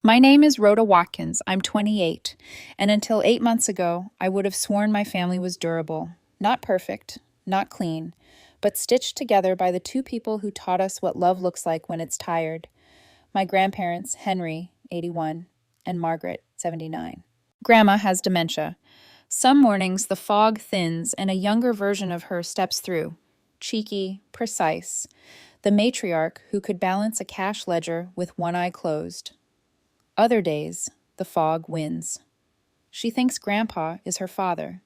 My name is Rhoda Watkins. I'm 28, and until 8 months ago, I would have sworn my family was durable. Not perfect, not clean, but stitched together by the two people who taught us what love looks like when it's tired. My grandparents, Henry, 81, and Margaret, 79. Grandma has dementia. Some mornings the fog thins and a younger version of her steps through. Cheeky, precise, the matriarch who could balance a cash ledger with one eye closed. Other days, the fog wins. She thinks Grandpa is her father.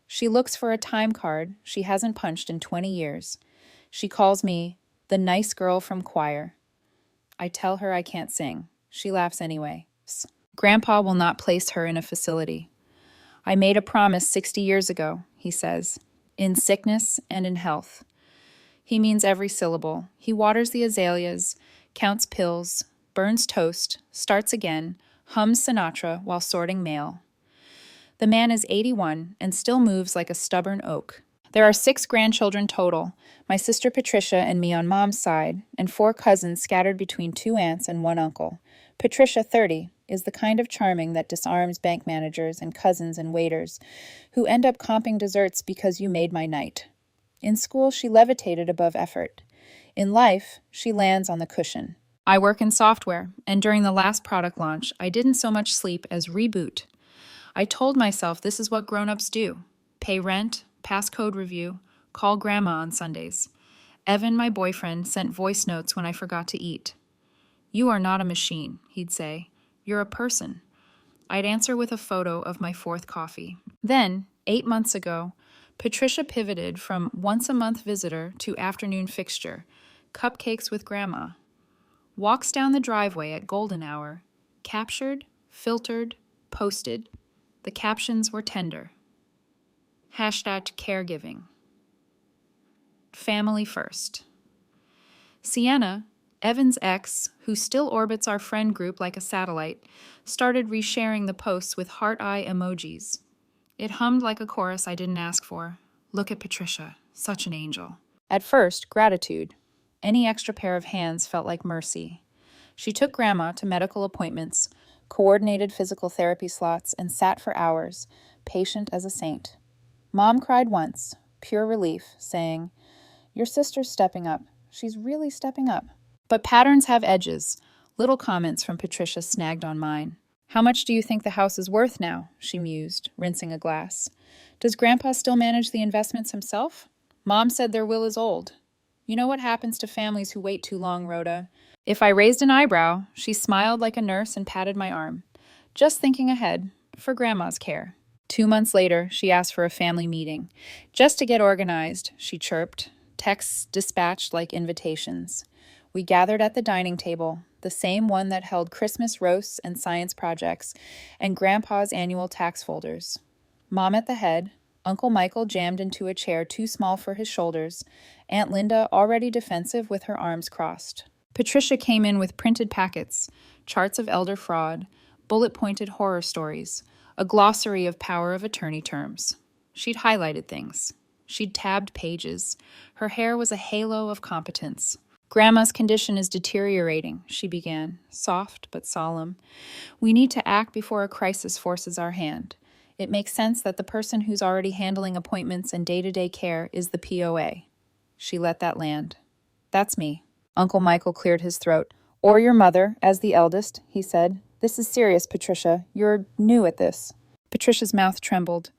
She looks for a time card she hasn't punched in 20 years. She calls me the nice girl from choir. I tell her I can't sing. She laughs anyway. Grandpa will not place her in a facility. I made a promise 60 years ago, he says, in sickness and in health. He means every syllable. He waters the azaleas, counts pills, burns toast, starts again, hums Sinatra while sorting mail. The man is 81 and still moves like a stubborn oak. There are 6 grandchildren total, my sister Patricia and me on mom's side, and 4 cousins scattered between 2 aunts and 1 uncle. Patricia, 30, is the kind of charming that disarms bank managers and cousins and waiters who end up comping desserts because you made my night. In school, she levitated above effort. In life, she lands on the cushion. I work in software, and during the last product launch, I didn't so much sleep as reboot. I told myself this is what grown-ups do. Pay rent, pass code review, call grandma on Sundays. Evan, my boyfriend, sent voice notes when I forgot to eat. You are not a machine, he'd say. You're a person. I'd answer with a photo of my 4th coffee. Then, 8 months ago, Patricia pivoted from once-a-month visitor to afternoon fixture, cupcakes with grandma. Walks down the driveway at golden hour, captured, filtered, posted. The captions were tender. #caregiving. Family first. Sienna, Evan's ex, who still orbits our friend group like a satellite, started resharing the posts with heart eye emojis. It hummed like a chorus I didn't ask for. Look at Patricia, such an angel. At first, gratitude. Any extra pair of hands felt like mercy. She took Grandma to medical appointments, coordinated physical therapy slots, and sat for hours, patient as a saint. Mom cried once, pure relief, saying, "Your sister's stepping up. She's really stepping up." But patterns have edges. Little comments from Patricia snagged on mine. "How much do you think the house is worth now?" she mused, rinsing a glass. "Does Grandpa still manage the investments himself?" Mom said their will is old. You know what happens to families who wait too long, Rhoda? If I raised an eyebrow, she smiled like a nurse and patted my arm. Just thinking ahead, for Grandma's care. 2 months later, she asked for a family meeting. Just to get organized, she chirped, texts dispatched like invitations. We gathered at the dining table, the same one that held Christmas roasts and science projects, and Grandpa's annual tax folders. Mom at the head, Uncle Michael jammed into a chair too small for his shoulders, Aunt Linda already defensive with her arms crossed. Patricia came in with printed packets, charts of elder fraud, bullet-pointed horror stories, a glossary of power of attorney terms. She'd highlighted things. She'd tabbed pages. Her hair was a halo of competence. "Grandma's condition is deteriorating," she began, soft but solemn. "We need to act before a crisis forces our hand. It makes sense that the person who's already handling appointments and day-to-day care is the POA." She let that land. "That's me." Uncle Michael cleared his throat. "Or your mother, as the eldest," he said. "This is serious, Patricia. You're new at this." Patricia's mouth trembled.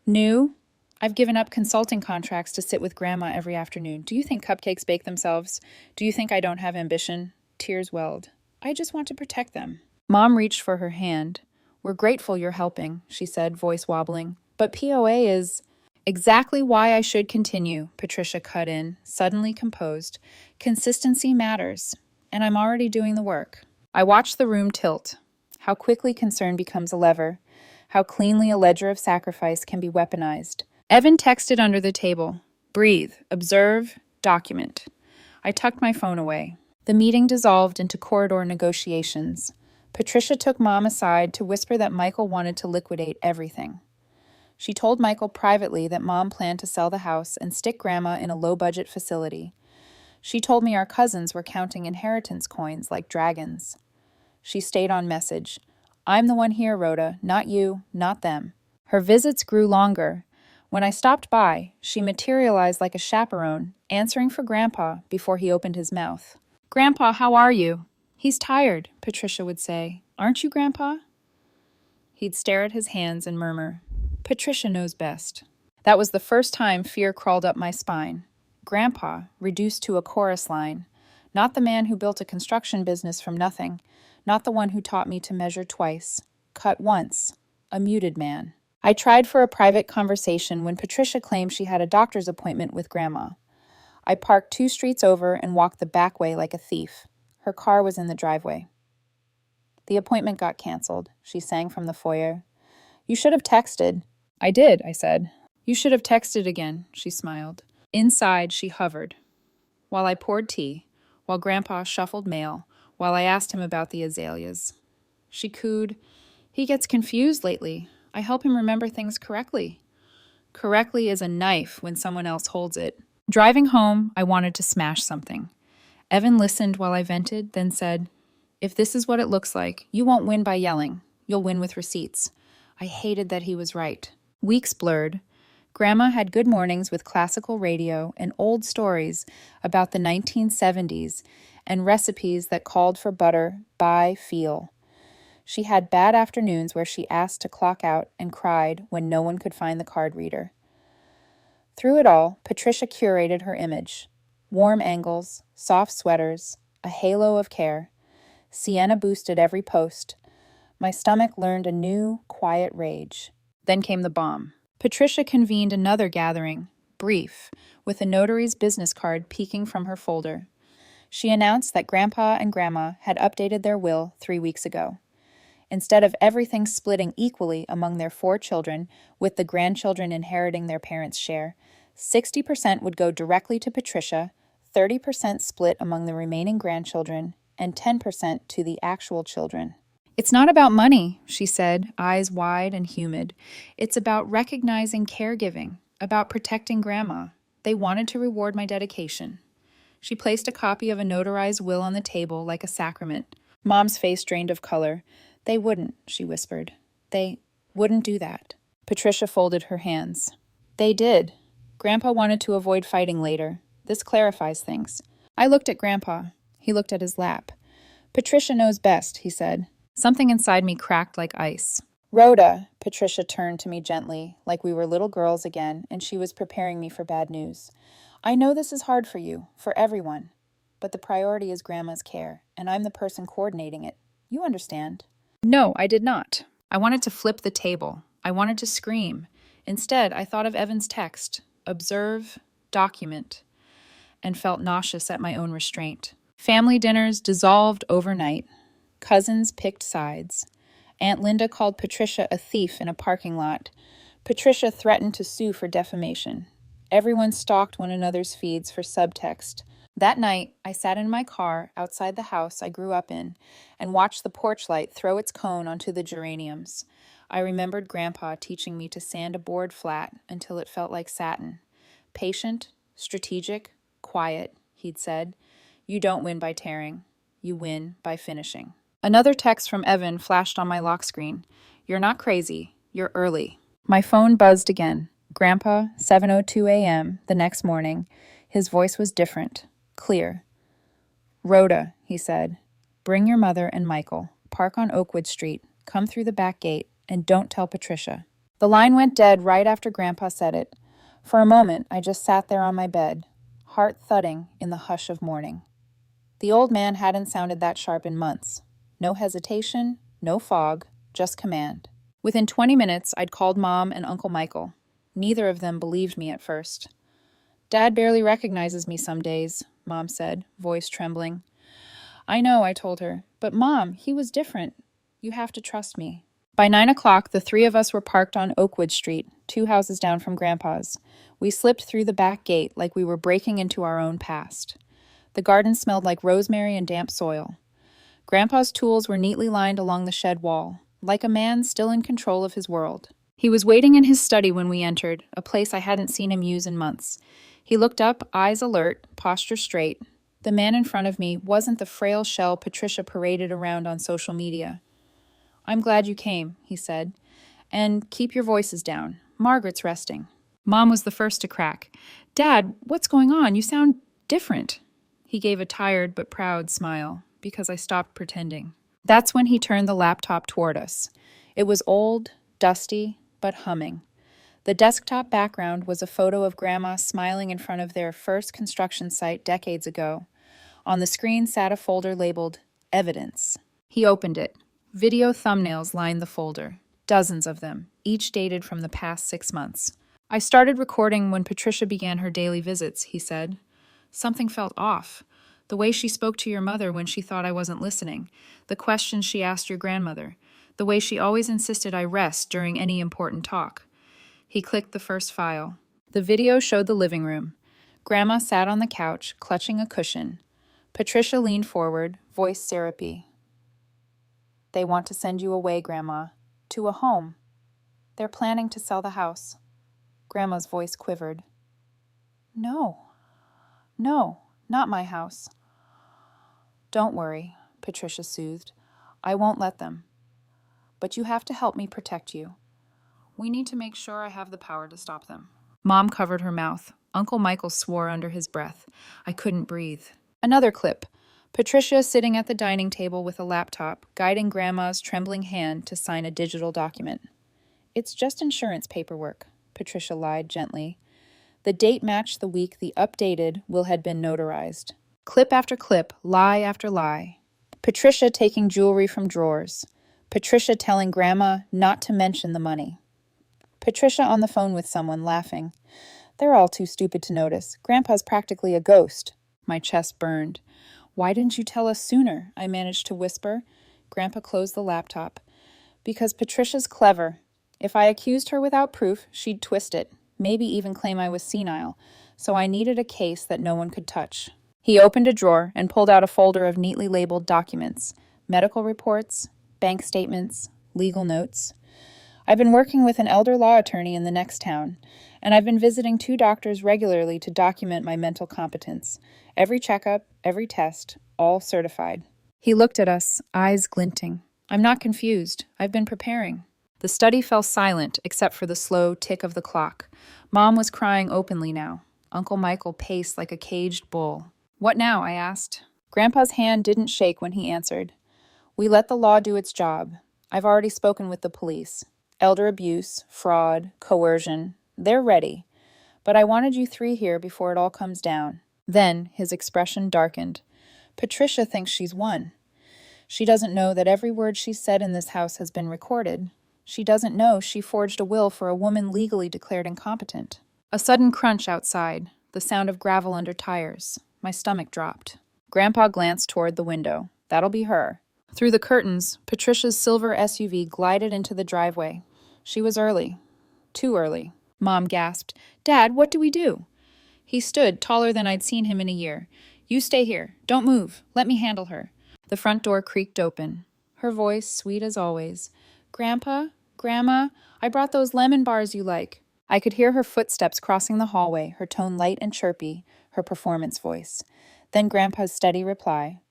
"New? I've given up consulting contracts to sit with Grandma every afternoon. Do you think cupcakes bake themselves? Do you think I don't have ambition?" Tears welled. "I just want to protect them." Mom reached for her hand. "We're grateful you're helping," she said, voice wobbling. "But POA is—" "Exactly why I should continue," Patricia cut in, suddenly composed. "Consistency matters, and I'm already doing the work." I watched the room tilt. How quickly concern becomes a lever. How cleanly a ledger of sacrifice can be weaponized. Evan texted under the table. "Breathe, observe, document." I tucked my phone away. The meeting dissolved into corridor negotiations. Patricia took Mom aside to whisper that Michael wanted to liquidate everything. She told Michael privately that Mom planned to sell the house and stick Grandma in a low-budget facility. She told me our cousins were counting inheritance coins like dragons. She stayed on message. I'm the one here, Rhoda, not you, not them. Her visits grew longer. When I stopped by, she materialized like a chaperone, answering for Grandpa before he opened his mouth. Grandpa, how are you? He's tired, Patricia would say. Aren't you, Grandpa? He'd stare at his hands and murmur, Patricia knows best. That was the first time fear crawled up my spine. Grandpa, reduced to a chorus line. Not the man who built a construction business from nothing. Not the one who taught me to measure twice. Cut once. A muted man. I tried for a private conversation when Patricia claimed she had a doctor's appointment with Grandma. I parked 2 streets over and walked the back way like a thief. Her car was in the driveway. The appointment got canceled, she sang from the foyer. You should have texted. I did, I said. You should have texted again, she smiled. Inside, she hovered. While I poured tea, while Grandpa shuffled mail, while I asked him about the azaleas. She cooed, He gets confused lately. I help him remember things correctly. Correctly is a knife when someone else holds it. Driving home, I wanted to smash something. Evan listened while I vented, then said, If this is what it looks like, you won't win by yelling. You'll win with receipts. I hated that he was right. Weeks blurred. Grandma had good mornings with classical radio and old stories about the 1970s and recipes that called for butter, buy, feel. She had bad afternoons where she asked to clock out and cried when no one could find the card reader. Through it all, Patricia curated her image. Warm angles, soft sweaters, a halo of care. Sienna boosted every post. My stomach learned a new, quiet rage. Then came the bomb. Patricia convened another gathering, brief, with a notary's business card peeking from her folder. She announced that Grandpa and Grandma had updated their will 3 weeks ago. Instead of everything splitting equally among their 4 children, with the grandchildren inheriting their parents' share, 60% would go directly to Patricia, 30% split among the remaining grandchildren, and 10% to the actual children. It's not about money, she said, eyes wide and humid. It's about recognizing caregiving, about protecting Grandma. They wanted to reward my dedication. She placed a copy of a notarized will on the table like a sacrament. Mom's face drained of color. They wouldn't, she whispered. They wouldn't do that. Patricia folded her hands. They did. Grandpa wanted to avoid fighting later. This clarifies things. I looked at Grandpa. He looked at his lap. Patricia knows best, he said. Something inside me cracked like ice. Rhoda, Patricia turned to me gently, like we were little girls again, and she was preparing me for bad news. I know this is hard for you, for everyone, but the priority is Grandma's care, and I'm the person coordinating it. You understand? No, I did not. I wanted to flip the table. I wanted to scream. Instead, I thought of Evan's text, observe, document, and felt nauseous at my own restraint. Family dinners dissolved overnight. Cousins picked sides. Aunt Linda called Patricia a thief in a parking lot. Patricia threatened to sue for defamation. Everyone stalked one another's feeds for subtext. That night, I sat in my car outside the house I grew up in and watched the porch light throw its cone onto the geraniums. I remembered Grandpa teaching me to sand a board flat until it felt like satin. Patient, strategic, quiet, he'd said. You don't win by tearing. You win by finishing. Another text from Evan flashed on my lock screen. You're not crazy. You're early. My phone buzzed again. Grandpa, 7:02 a.m., the next morning. His voice was different, clear. Rhoda, he said, bring your mother and Michael. Park on Oakwood Street. Come through the back gate, and don't tell Patricia. The line went dead right after Grandpa said it. For a moment, I just sat there on my bed, heart thudding in the hush of morning. The old man hadn't sounded that sharp in months. No hesitation, no fog, just command. Within 20 minutes, I'd called Mom and Uncle Michael. Neither of them believed me at first. Dad barely recognizes me some days, Mom said, voice trembling. I know, I told her, but Mom, he was different. You have to trust me. By 9 o'clock, the 3 of us were parked on Oakwood Street, 2 houses down from Grandpa's. We slipped through the back gate like we were breaking into our own past. The garden smelled like rosemary and damp soil. Grandpa's tools were neatly lined along the shed wall, like a man still in control of his world. He was waiting in his study when we entered, a place I hadn't seen him use in months. He looked up, eyes alert, posture straight. The man in front of me wasn't the frail shell Patricia paraded around on social media. "I'm glad you came," he said. "And keep your voices down. Margaret's resting." Mom was the first to crack. "Dad, what's going on? You sound different." He gave a tired but proud smile, because I stopped pretending. That's when he turned the laptop toward us. It was old, dusty, but humming. The desktop background was a photo of Grandma smiling in front of their first construction site decades ago. On the screen sat a folder labeled Evidence. He opened it. Video thumbnails lined the folder, dozens of them, each dated from the past 6 months. "I started recording when Patricia began her daily visits," he said. "Something felt off. The way she spoke to your mother when she thought I wasn't listening, the questions she asked your grandmother, the way she always insisted I rest during any important talk." He clicked the first file. The video showed the living room. Grandma sat on the couch, clutching a cushion. Patricia leaned forward, voice syrupy. "They want to send you away, Grandma, to a home. They're planning to sell the house." Grandma's voice quivered. No, not my house." "Don't worry," Patricia soothed. "I won't let them. But you have to help me protect you. We need to make sure I have the power to stop them." Mom covered her mouth. Uncle Michael swore under his breath. I couldn't breathe. Another clip. Patricia sitting at the dining table with a laptop, guiding Grandma's trembling hand to sign a digital document. "It's just insurance paperwork," Patricia lied gently. The date matched the week the updated will had been notarized. Clip after clip, lie after lie. Patricia taking jewelry from drawers. Patricia telling Grandma not to mention the money. Patricia on the phone with someone, laughing. "They're all too stupid to notice. Grandpa's practically a ghost." My chest burned. "Why didn't you tell us sooner?" I managed to whisper. Grandpa closed the laptop. "Because Patricia's clever. If I accused her without proof, she'd twist it, maybe even claim I was senile, so I needed a case that no one could touch." He opened a drawer and pulled out a folder of neatly labeled documents, medical reports, bank statements, legal notes. "I've been working with an elder law attorney in the next town, and I've been visiting 2 doctors regularly to document my mental competence. Every checkup, every test, all certified." He looked at us, eyes glinting. "I'm not confused. I've been preparing." The study fell silent, except for the slow tick of the clock. Mom was crying openly now. Uncle Michael paced like a caged bull. "What now?" I asked. Grandpa's hand didn't shake when he answered. "We let the law do its job. I've already spoken with the police. Elder abuse, fraud, coercion, they're ready. But I wanted you 3 here before it all comes down." Then his expression darkened. "Patricia thinks she's won. She doesn't know that every word she said in this house has been recorded. She doesn't know she forged a will for a woman legally declared incompetent." A sudden crunch outside, the sound of gravel under tires. My stomach dropped. Grandpa glanced toward the window. "That'll be her." Through the curtains, Patricia's silver SUV glided into the driveway. She was early. Too early. Mom gasped, "Dad, what do we do?" He stood, taller than I'd seen him in a year. "You stay here. Don't move. Let me handle her." The front door creaked open. Her voice, sweet as always. "Grandpa? Grandma? I brought those lemon bars you like." I could hear her footsteps crossing the hallway, her tone light and chirpy, her performance voice. Then Grandpa's steady reply.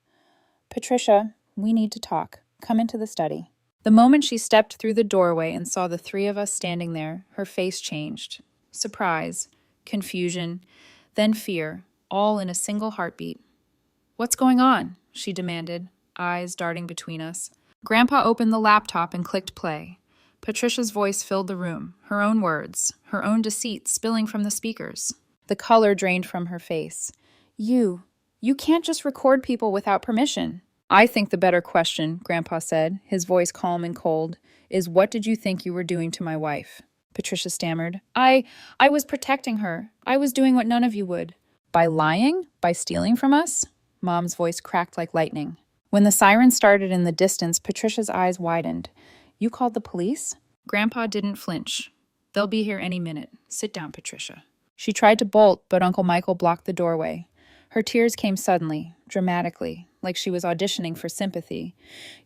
"Patricia, we need to talk. Come into the study." The moment she stepped through the doorway and saw the 3 of us standing there, her face changed. Surprise, confusion, then fear, all in a single heartbeat. "What's going on?" she demanded, eyes darting between us. Grandpa opened the laptop and clicked play. Patricia's voice filled the room, her own words, her own deceit spilling from the speakers. The color drained from her face. You can't just record people without permission." "I think the better question," Grandpa said, his voice calm and cold, "is what did you think you were doing to my wife?" Patricia stammered. I was protecting her. I was doing what none of you would." "By lying? By stealing from us?" Mom's voice cracked like lightning. When the siren started in the distance, Patricia's eyes widened. "You called the police?" Grandpa didn't flinch. "They'll be here any minute. Sit down, Patricia." She tried to bolt, but Uncle Michael blocked the doorway. Her tears came suddenly, dramatically, like she was auditioning for sympathy.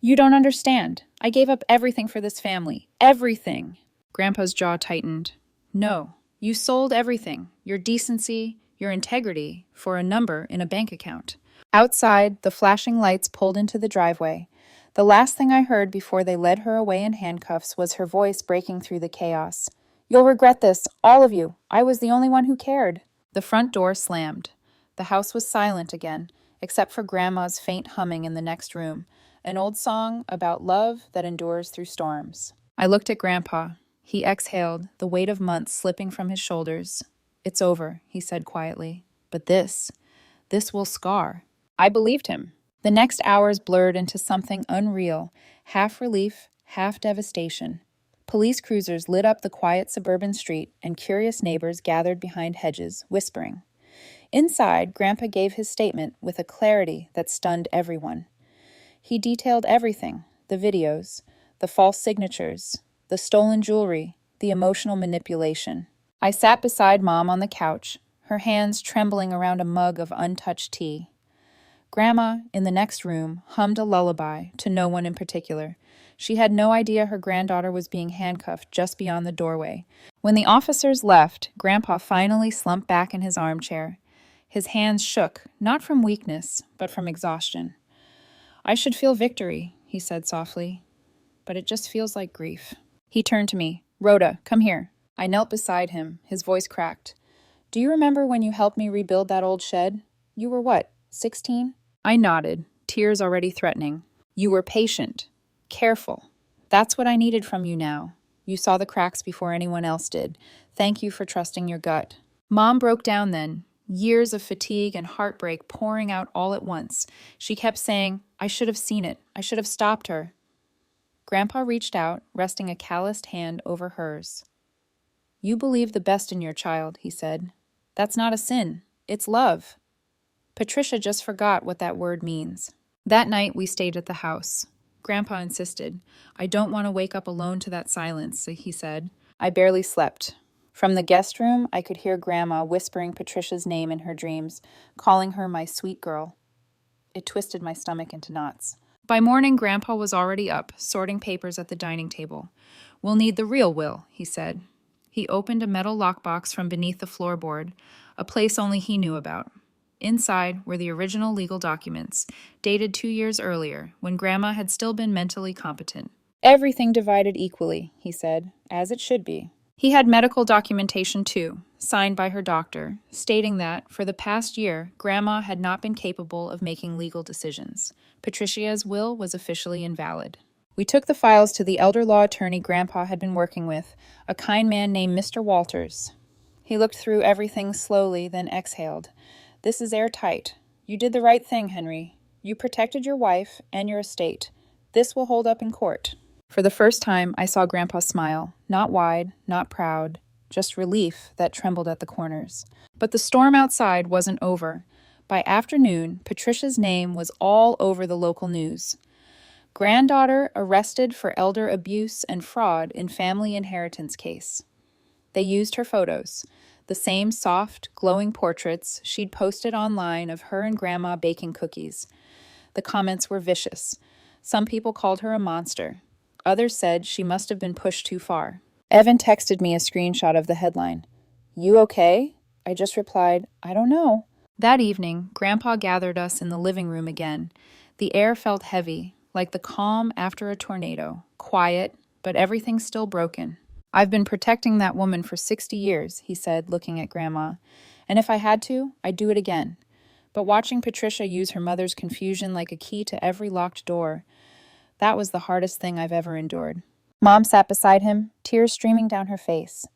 "You don't understand. I gave up everything for this family. Everything." Grandpa's jaw tightened. "No, you sold everything. Your decency, your integrity, for a number in a bank account. Outside, the flashing lights pulled into the driveway. The last thing I heard before they led her away in handcuffs was her voice breaking through the chaos. "You'll regret this, all of you. I was the only one who cared." The front door slammed. The house was silent again, except for Grandma's faint humming in the next room, an old song about love that endures through storms. I looked at Grandpa. He exhaled, the weight of months slipping from his shoulders. "It's over," he said quietly. "But this will scar." I believed him. The next hours blurred into something unreal, half relief, half devastation. Police cruisers lit up the quiet suburban street, and curious neighbors gathered behind hedges, whispering. Inside, Grandpa gave his statement with a clarity that stunned everyone. He detailed everything: the videos, the false signatures, the stolen jewelry, the emotional manipulation. I sat beside Mom on the couch, her hands trembling around a mug of untouched tea. Grandma, in the next room, hummed a lullaby to no one in particular. She had no idea her granddaughter was being handcuffed just beyond the doorway. When the officers left, Grandpa finally slumped back in his armchair. His hands shook, not from weakness, but from exhaustion. "I should feel victory," he said softly, "but it just feels like grief." He turned to me. "Rhoda, come here." I knelt beside him, his voice cracked. "Do you remember when you helped me rebuild that old shed? You were what, 16? I nodded, tears already threatening. "You were patient, careful. That's what I needed from you now. You saw the cracks before anyone else did. Thank you for trusting your gut." Mom broke down then, years of fatigue and heartbreak pouring out all at once. She kept saying, "I should have seen it. I should have stopped her." Grandpa reached out, resting a calloused hand over hers. "You believe the best in your child," he said. "That's not a sin. It's love." Patricia just forgot what that word means. That night, we stayed at the house. Grandpa insisted. "I don't want to wake up alone to that silence," he said. I barely slept. From the guest room, I could hear Grandma whispering Patricia's name in her dreams, calling her my sweet girl. It twisted my stomach into knots. By morning, Grandpa was already up, sorting papers at the dining table. "We'll need the real will," he said. He opened a metal lockbox from beneath the floorboard, a place only he knew about. Inside were the original legal documents, dated 2 years earlier, when Grandma had still been mentally competent. "Everything divided equally," he said, "as it should be." He had medical documentation too, signed by her doctor, stating that, for the past year, Grandma had not been capable of making legal decisions. Patricia's will was officially invalid. We took the files to the elder law attorney Grandpa had been working with, a kind man named Mr. Walters. He looked through everything slowly, then exhaled. "This is airtight. You did the right thing, Henry. You protected your wife and your estate. This will hold up in court." For the first time, I saw Grandpa smile, not wide, not proud, just relief that trembled at the corners. But the storm outside wasn't over. By afternoon, Patricia's name was all over the local news. Granddaughter arrested for elder abuse and fraud in family inheritance case. They used her photos, the same soft, glowing portraits she'd posted online of her and Grandma baking cookies. The comments were vicious. Some people called her a monster. Others said she must have been pushed too far. Evan texted me a screenshot of the headline. "You okay?" I just replied, "I don't know." That evening, Grandpa gathered us in the living room again. The air felt heavy, like the calm after a tornado, quiet, but everything still broken. "I've been protecting that woman for 60 years, he said, looking at Grandma. "And if I had to, I'd do it again. But watching Patricia use her mother's confusion like a key to every locked door, that was the hardest thing I've ever endured." Mom sat beside him, tears streaming down her face.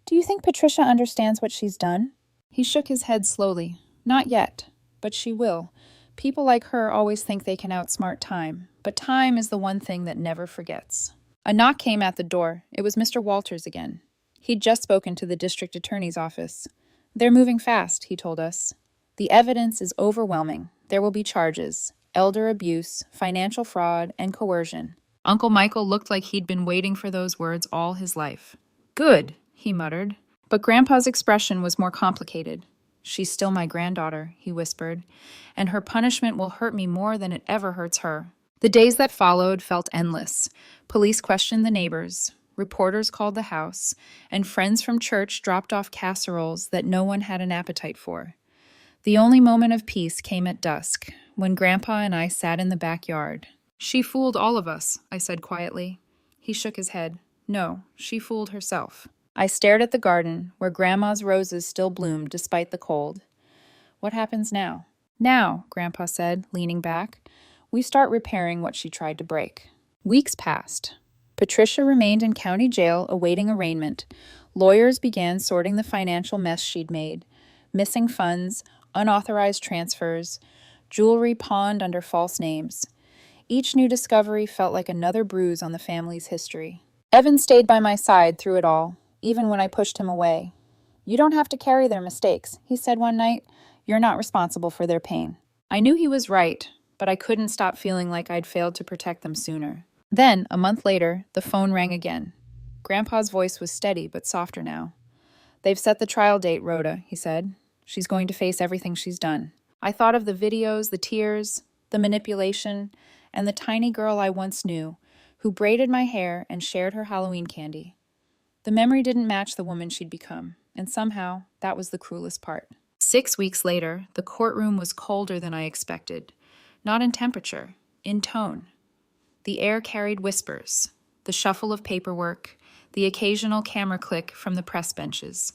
"Do you think Patricia understands what she's done?" He shook his head slowly. "Not yet, but she will. People like her always think they can outsmart time, but time is the one thing that never forgets." A knock came at the door. It was Mr. Walters again. He'd just spoken to the district attorney's office. "They're moving fast," he told us. "The evidence is overwhelming. There will be charges: elder abuse, financial fraud, and coercion." Uncle Michael looked like he'd been waiting for those words all his life. "Good," he muttered. But Grandpa's expression was more complicated. "She's still my granddaughter," he whispered, "and her punishment will hurt me more than it ever hurts her." The days that followed felt endless. Police questioned the neighbors, reporters called the house, and friends from church dropped off casseroles that no one had an appetite for. The only moment of peace came at dusk, when Grandpa and I sat in the backyard. "She fooled all of us," I said quietly. He shook his head. "No, she fooled herself." I stared at the garden, where Grandma's roses still bloomed despite the cold. "What happens now?" "Now," Grandpa said, leaning back, "we start repairing what she tried to break." Weeks passed. Patricia remained in county jail awaiting arraignment. Lawyers began sorting the financial mess she'd made. Missing funds, unauthorized transfers, jewelry pawned under false names. Each new discovery felt like another bruise on the family's history. Evan stayed by my side through it all, even when I pushed him away. "You don't have to carry their mistakes," he said one night. "You're not responsible for their pain." I knew he was right, but I couldn't stop feeling like I'd failed to protect them sooner. Then, a month later, the phone rang again. Grandpa's voice was steady but softer now. "They've set the trial date, Rhoda," he said. "She's going to face everything she's done." I thought of the videos, the tears, the manipulation, and the tiny girl I once knew, who braided my hair and shared her Halloween candy. The memory didn't match the woman she'd become, and somehow that was the cruelest part. 6 weeks later, the courtroom was colder than I expected. Not in temperature, in tone. The air carried whispers, the shuffle of paperwork, the occasional camera click from the press benches.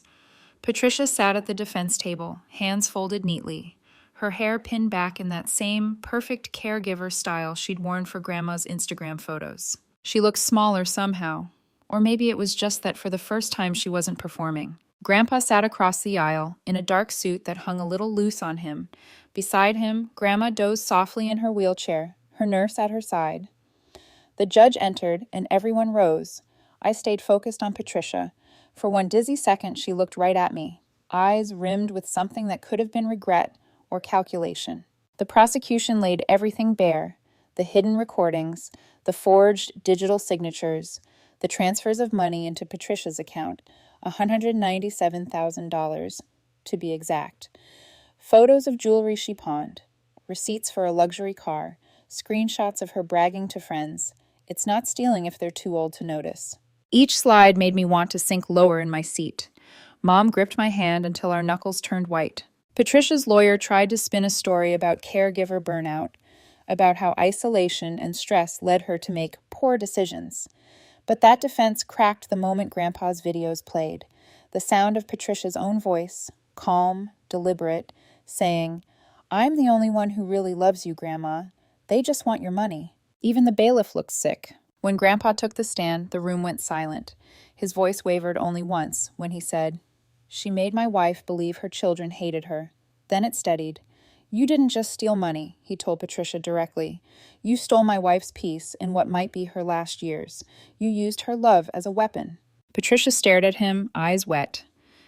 Patricia sat at the defense table, hands folded neatly, her hair pinned back in that same perfect caregiver style she'd worn for Grandma's Instagram photos. She looked smaller somehow, or maybe it was just that for the first time she wasn't performing. Grandpa sat across the aisle, in a dark suit that hung a little loose on him. Beside him, Grandma dozed softly in her wheelchair, her nurse at her side. The judge entered, and everyone rose. I stayed focused on Patricia. For one dizzy second, she looked right at me, eyes rimmed with something that could have been regret or calculation. The prosecution laid everything bare: the hidden recordings, the forged digital signatures, the transfers of money into Patricia's account, $197,000 to be exact. Photos of jewelry she pawned, receipts for a luxury car, screenshots of her bragging to friends. It's not stealing if they're too old to notice. Each slide made me want to sink lower in my seat. Mom gripped my hand until our knuckles turned white. Patricia's lawyer tried to spin a story about caregiver burnout, about how isolation and stress led her to make poor decisions. But that defense cracked the moment Grandpa's videos played. The sound of Patricia's own voice, calm, deliberate, saying, "I'm the only one who really loves you, Grandma. They just want your money." Even the bailiff looked sick. When Grandpa took the stand, the room went silent. His voice wavered only once, when he said, "She made my wife believe her children hated her." Then it steadied. "You didn't just steal money," he told Patricia directly. "You stole my wife's peace in what might be her last years. You used her love as a weapon." Patricia stared at him, eyes wet.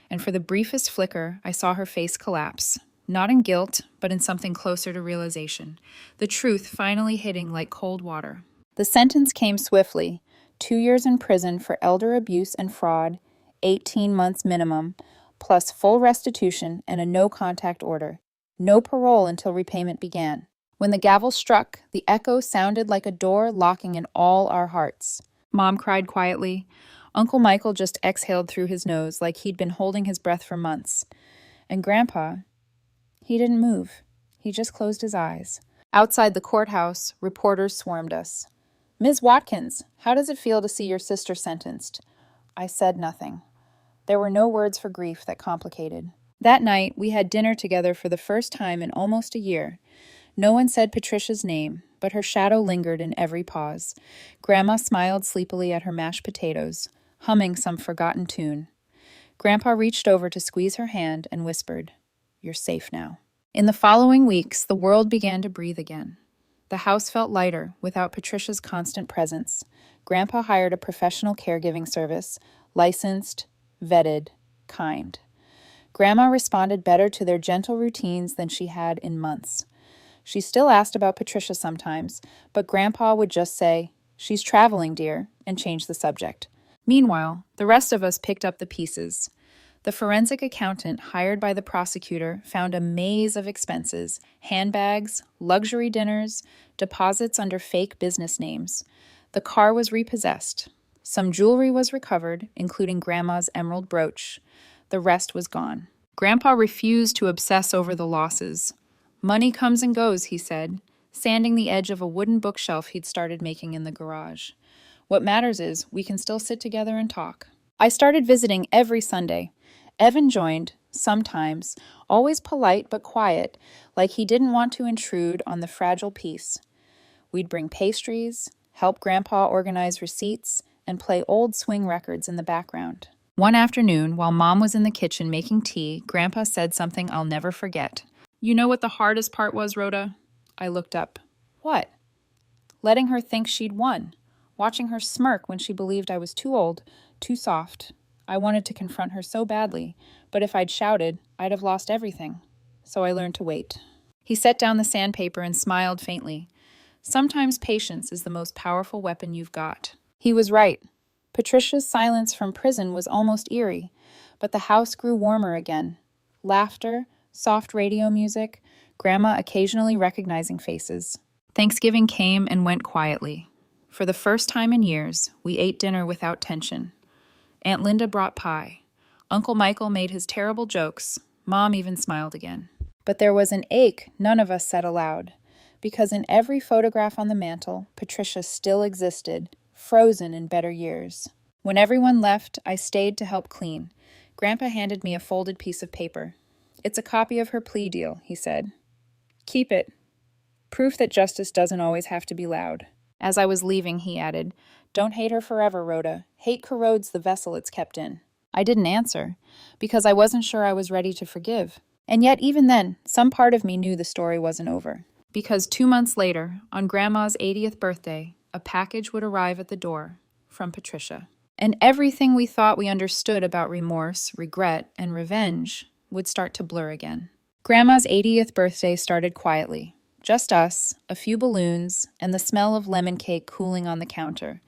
And for the briefest flicker, I saw her face collapse. Not in guilt, but in something closer to realization. The truth finally hitting like cold water. The sentence came swiftly. 2 years in prison for elder abuse and fraud, 18 months minimum, plus full restitution and a no-contact order. No parole until repayment began. When the gavel struck, the echo sounded like a door locking in all our hearts. Mom cried quietly. Uncle Michael just exhaled through his nose like he'd been holding his breath for months. And Grandpa, he didn't move. He just closed his eyes. Outside the courthouse, reporters swarmed us. "Ms. Watkins, how does it feel to see your sister sentenced?" I said nothing. There were no words for grief that complicated. That night, we had dinner together for the first time in almost a year. No one said Patricia's name, but her shadow lingered in every pause. Grandma smiled sleepily at her mashed potatoes, humming some forgotten tune. Grandpa reached over to squeeze her hand and whispered, "You're safe now." In the following weeks, the world began to breathe again. The house felt lighter without Patricia's constant presence. Grandpa hired a professional caregiving service, licensed, vetted, kind. Grandma responded better to their gentle routines than she had in months. She still asked about Patricia sometimes, but Grandpa would just say, "She's traveling, dear," and change the subject. Meanwhile, the rest of us picked up the pieces. The forensic accountant hired by the prosecutor found a maze of expenses: handbags, luxury dinners, deposits under fake business names. The car was repossessed. Some jewelry was recovered, including Grandma's emerald brooch. The rest was gone. Grandpa refused to obsess over the losses. Money comes and goes, he said, sanding the edge of a wooden bookshelf he'd started making in the garage. What matters is we can still sit together and talk. I started visiting every Sunday. Evan joined, sometimes, always polite but quiet, like he didn't want to intrude on the fragile peace. We'd bring pastries, help Grandpa organize receipts, and play old swing records in the background. One afternoon, while Mom was in the kitchen making tea, Grandpa said something I'll never forget. "You know what the hardest part was, Rhoda?" I looked up. "What?" "Letting her think she'd won. Watching her smirk when she believed I was too old, too soft. I wanted to confront her so badly, but if I'd shouted, I'd have lost everything. So I learned to wait." He set down the sandpaper and smiled faintly. "Sometimes patience is the most powerful weapon you've got." He was right. Patricia's silence from prison was almost eerie, but the house grew warmer again. Laughter, soft radio music, Grandma occasionally recognizing faces. Thanksgiving came and went quietly. For the first time in years, we ate dinner without tension. Aunt Linda brought pie. Uncle Michael made his terrible jokes. Mom even smiled again. But there was an ache none of us said aloud, because in every photograph on the mantel, Patricia still existed, frozen in better years. When everyone left, I stayed to help clean. Grandpa handed me a folded piece of paper. "It's a copy of her plea deal," he said. "Keep it. Proof that justice doesn't always have to be loud." As I was leaving, he added, "Don't hate her forever, Rhoda. Hate corrodes the vessel it's kept in." I didn't answer, because I wasn't sure I was ready to forgive. And yet, even then, some part of me knew the story wasn't over. Because 2 months later, on Grandma's 80th birthday, a package would arrive at the door from Patricia. And everything we thought we understood about remorse, regret, and revenge would start to blur again. Grandma's 80th birthday started quietly. Just us, a few balloons, and the smell of lemon cake cooling on the counter.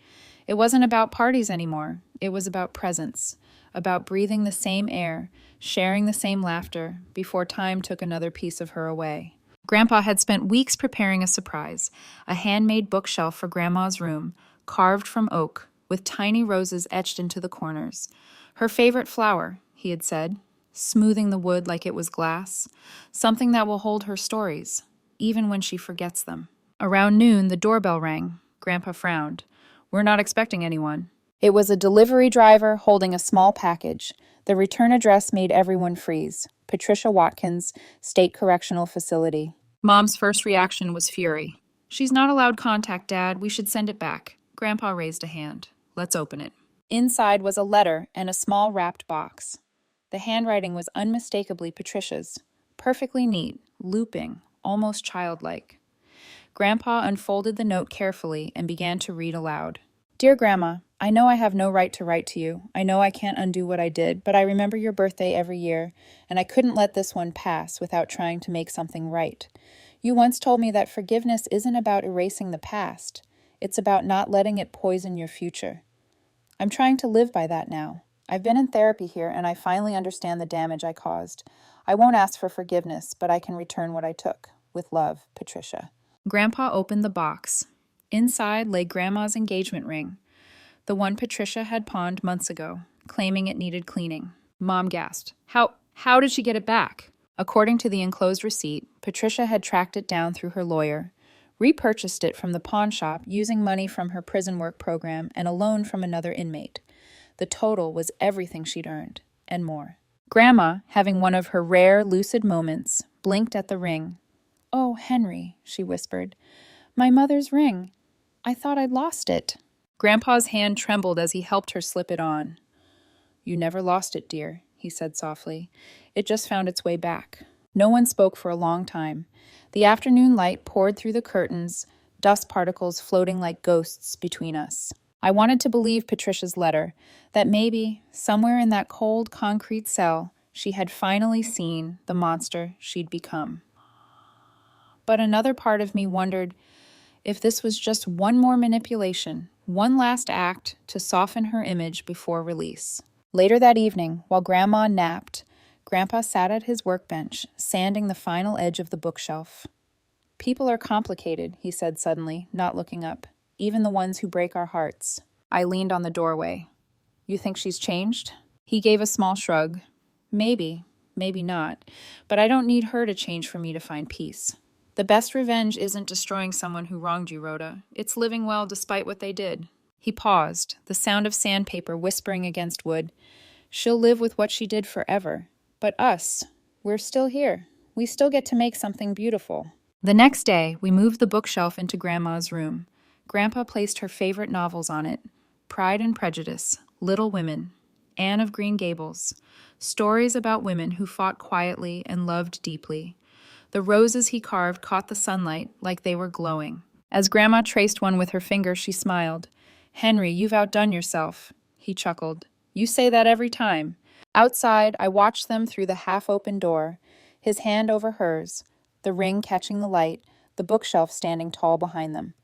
It wasn't about parties anymore. It was about presence, about breathing the same air, sharing the same laughter, before time took another piece of her away. Grandpa had spent weeks preparing a surprise, a handmade bookshelf for Grandma's room, carved from oak, with tiny roses etched into the corners. Her favorite flower, he had said, smoothing the wood like it was glass, something that will hold her stories, even when she forgets them. Around noon, the doorbell rang. Grandpa frowned. "We're not expecting anyone." It was a delivery driver holding a small package. The return address made everyone freeze. Patricia Watkins, State Correctional Facility. Mom's first reaction was fury. "She's not allowed contact, Dad. We should send it back." Grandpa raised a hand. "Let's open it." Inside was a letter and a small wrapped box. The handwriting was unmistakably Patricia's. Perfectly neat, looping, almost childlike. Grandpa unfolded the note carefully and began to read aloud. "Dear Grandma, I know I have no right to write to you. I know I can't undo what I did, but I remember your birthday every year, and I couldn't let this one pass without trying to make something right. You once told me that forgiveness isn't about erasing the past. It's about not letting it poison your future. I'm trying to live by that now. I've been in therapy here, and I finally understand the damage I caused. I won't ask for forgiveness, but I can return what I took. With love, Patricia." Grandpa opened the box. Inside lay Grandma's engagement ring, the one Patricia had pawned months ago, claiming it needed cleaning. Mom gasped. How did she get it back?" According to the enclosed receipt, Patricia had tracked it down through her lawyer, repurchased it from the pawn shop using money from her prison work program and a loan from another inmate. The total was everything she'd earned, and more. Grandma, having one of her rare, lucid moments, blinked at the ring. "Oh, Henry," she whispered, "my mother's ring. I thought I'd lost it." Grandpa's hand trembled as he helped her slip it on. "You never lost it, dear," he said softly. "It just found its way back." No one spoke for a long time. The afternoon light poured through the curtains, dust particles floating like ghosts between us. I wanted to believe Patricia's letter, that maybe, somewhere in that cold concrete cell, she had finally seen the monster she'd become. But another part of me wondered if this was just one more manipulation, one last act to soften her image before release. Later that evening, while Grandma napped, Grandpa sat at his workbench, sanding the final edge of the bookshelf. "People are complicated," he said suddenly, not looking up. "Even the ones who break our hearts." I leaned on the doorway. "You think she's changed?" He gave a small shrug. "Maybe, maybe not, but I don't need her to change for me to find peace. The best revenge isn't destroying someone who wronged you, Rhoda. It's living well despite what they did. He paused, the sound of sandpaper whispering against wood. She'll live with what she did forever. But us, we're still here. We still get to make something beautiful. The next day, we moved the bookshelf into Grandma's room. Grandpa placed her favorite novels on it: Pride and Prejudice, Little Women, Anne of Green Gables, stories about women who fought quietly and loved deeply. The roses he carved caught the sunlight like they were glowing. As Grandma traced one with her finger, she smiled. "Henry, you've outdone yourself." He chuckled. "You say that every time." Outside, I watched them through the half-open door, his hand over hers, the ring catching the light, the bookshelf standing tall behind them.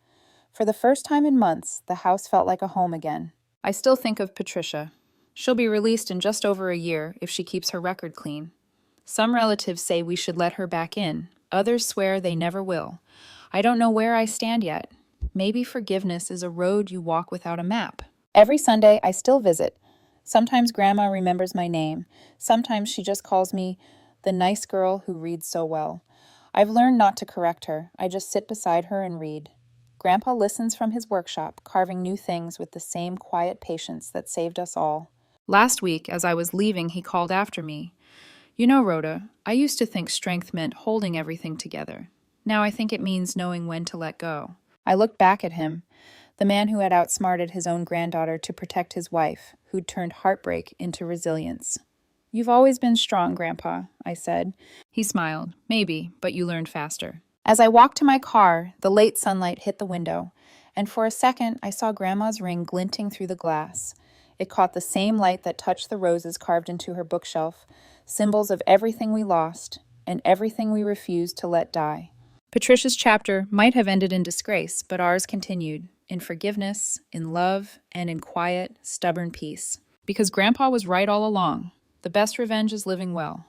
For the first time in months, the house felt like a home again. I still think of Patricia. She'll be released in just over a year if she keeps her record clean. Some relatives say we should let her back in. Others swear they never will. I don't know where I stand yet. Maybe forgiveness is a road you walk without a map. Every Sunday, I still visit. Sometimes Grandma remembers my name. Sometimes she just calls me the nice girl who reads so well. I've learned not to correct her. I just sit beside her and read. Grandpa listens from his workshop, carving new things with the same quiet patience that saved us all. Last week, as I was leaving, he called after me. "You know, Rhoda, I used to think strength meant holding everything together. Now I think it means knowing when to let go." I looked back at him, the man who had outsmarted his own granddaughter to protect his wife, who'd turned heartbreak into resilience. "You've always been strong, Grandpa," I said. He smiled. "Maybe, but you learned faster." As I walked to my car, the late sunlight hit the window, and for a second I saw Grandma's ring glinting through the glass. It caught the same light that touched the roses carved into her bookshelf, symbols of everything we lost and everything we refused to let die. Patricia's chapter might have ended in disgrace, but ours continued, in forgiveness, in love, and in quiet, stubborn peace. Because Grandpa was right all along. The best revenge is living well.